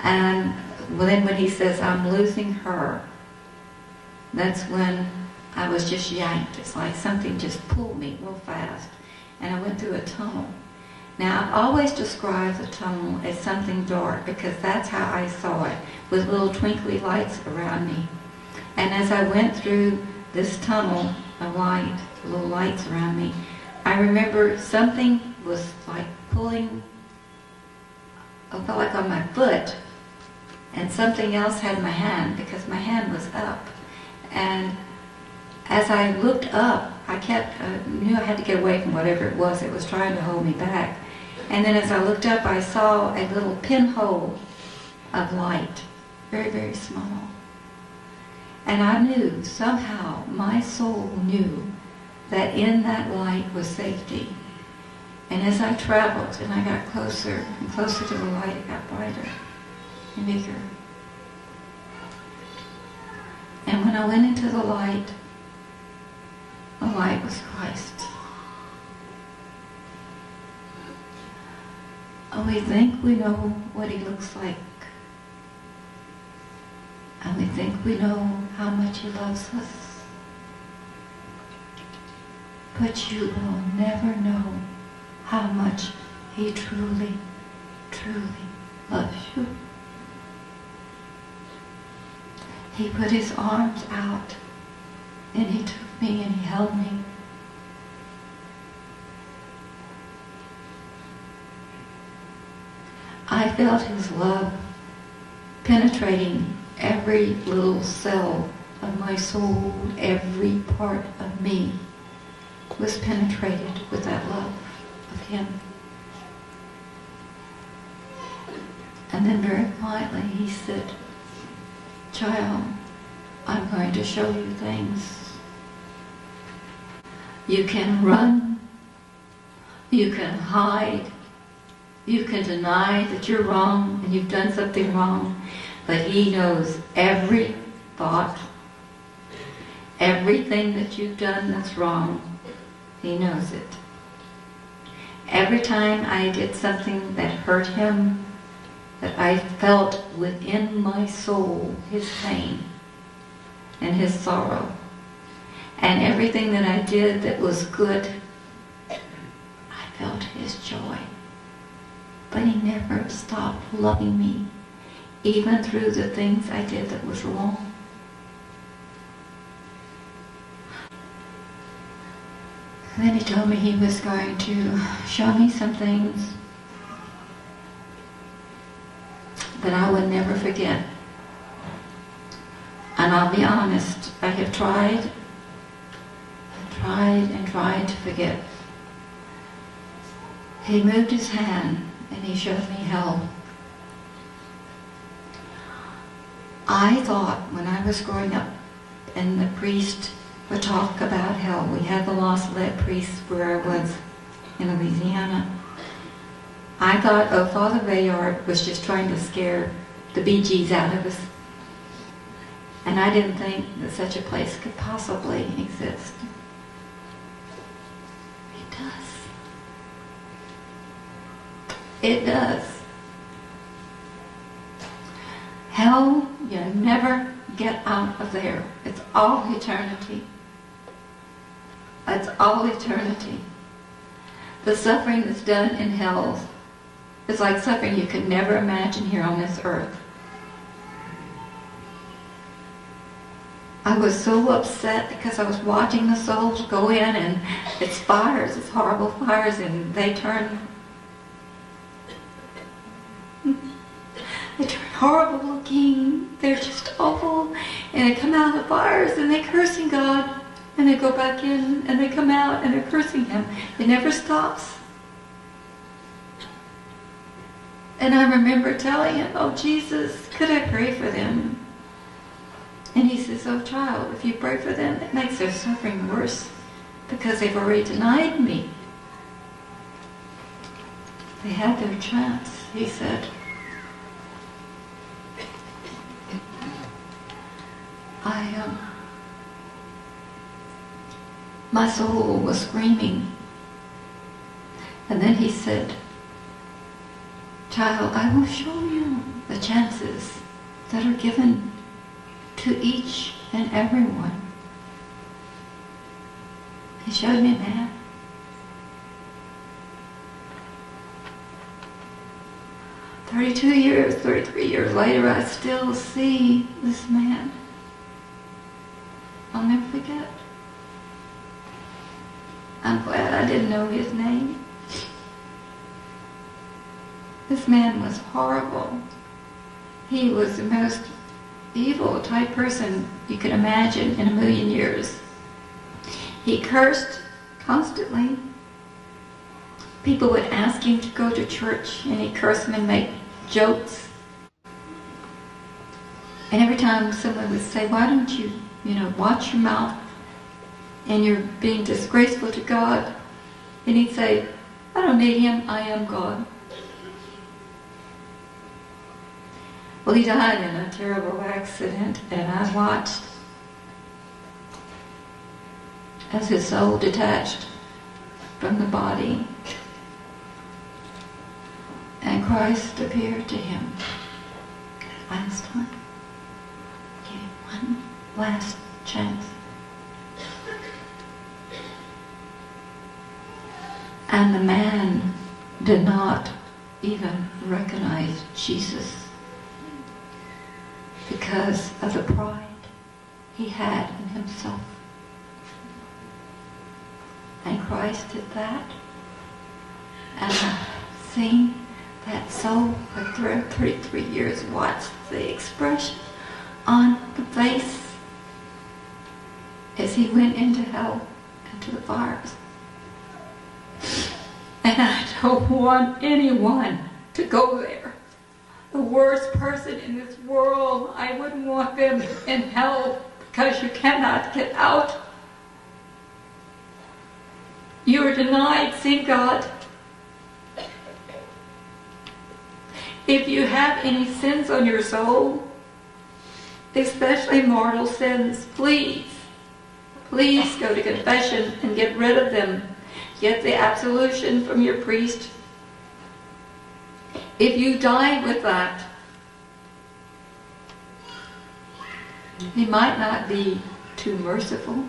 And then when he says, I'm losing her, that's when I was just yanked. It's like something just pulled me real fast. And I went through a tunnel. Now, I've always described the tunnel as something dark because that's how I saw it, with little twinkly lights around me. And as I went through this tunnel of light, little lights around me, I remember something was like pulling, I felt like on my foot, and something else had my hand because my hand was up. And as I looked up, I knew I had to get away from whatever it was that was trying to hold me back. And then as I looked up, I saw a little pinhole of light, very, very small. And I knew, somehow, my soul knew that in that light was safety. And as I traveled and I got closer and closer to the light, it got brighter and bigger. And when I went into the light was Christ. And we think we know what he looks like. And we think we know how much he loves us. But you will never know how much he truly, truly loves you. He put his arms out and he took me and he held me. I felt his love penetrating every little cell of my soul. Every part of me was penetrated with that love of him. And then very quietly he said, child, I'm going to show you things. You can run, you can hide, you can deny that you're wrong and you've done something wrong, but he knows every thought, everything that you've done that's wrong, he knows it. Every time I did something that hurt him, that I felt within my soul his pain and his sorrow. And everything that I did that was good, I felt his joy. But he never stopped loving me, even through the things I did that was wrong. And then he told me he was going to show me some things that I would never forget. And I'll be honest, I have tried and tried to forget. He moved his hand and he showed me hell. I thought when I was growing up and the priest would talk about hell, we had the lost lead priest where I was in Louisiana. I thought, oh, Father Bayard was just trying to scare the Bee Gees out of us. And I didn't think that such a place could possibly exist. It does. It does. Hell, you never get out of there. It's all eternity. It's all eternity. The suffering that's done in hell is like suffering you could never imagine here on this earth. I was so upset because I was watching the souls go in and it's fires, it's horrible fires, and they turn horrible looking, they're just awful, and they come out of the fires and they're cursing God, and they go back in and they come out and they're cursing him. It never stops. And I remember telling him, oh Jesus, could I pray for them? And he says, oh child, if you pray for them, it makes their suffering worse because they've already denied me. They had their chance, he said. My soul was screaming. And then he said, child, I will show you the chances that are given to each and every one. He showed me that. "32 years, 33 years later, I still see this man. I'll never forget. I'm glad I didn't know his name. This man was horrible. He was the most evil type person you could imagine in a million years. He cursed constantly. People would ask him to go to church, and he'd curse them and make jokes. And every time someone would say, "Why don't you, watch your mouth, and you're being disgraceful to God," and he'd say, "I don't need him, I am God." Well, he died in a terrible accident, and I watched as his soul detached from the body, and Christ appeared to him last time. Gave him one last chance. And the man did not even recognize Jesus because of the pride he had in himself. And Christ did that. And I've seen that soul for 33 years, watched the expression on the face as he went into hell and to the fires. And I don't want anyone to go there. The worst person in this world, I wouldn't want them in hell because you cannot get out. You are denied seeing God. If you have any sins on your soul, especially mortal sins, please go to confession and get rid of them. Get the absolution from your priest. If you die with that, he might not be too merciful.